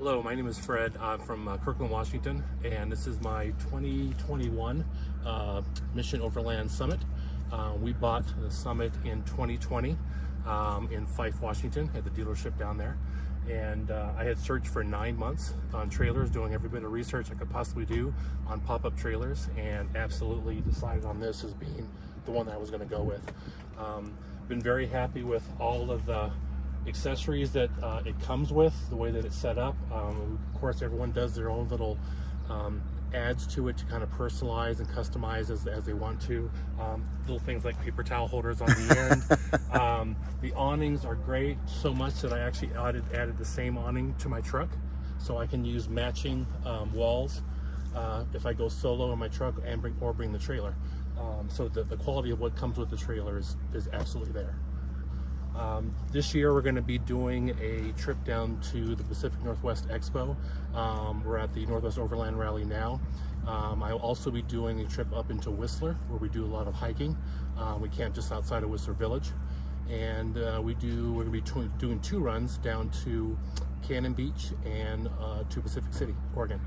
Hello, my name is Fred. I'm from Kirkland, Washington, and this is my 2021 Mission Overland Summit. We bought the Summit in 2020 in Fife, Washington, at the dealership down there. And I had searched for 9 months on trailers, doing every bit of research I could possibly do on pop-up trailers, and absolutely decided on this as being the one that I was going to go with. Been very happy with all of the accessories that it comes with, the way that it's set up. Of course, everyone does their own little adds to it to kind of personalize and customize as they want to. Little things like paper towel holders on the end. The awnings are great, so much that I actually added the same awning to my truck, so I can use matching walls if I go solo in my truck and bring the trailer. So the quality of what comes with the trailer is absolutely there. This year we're going to be doing a trip down to the Pacific Northwest Expo. We're at the Northwest Overland Rally now. I'll also be doing a trip up into Whistler, where we do a lot of hiking. We camp just outside of Whistler Village, and we're going to be doing 2 runs down to Cannon Beach and to Pacific City, Oregon.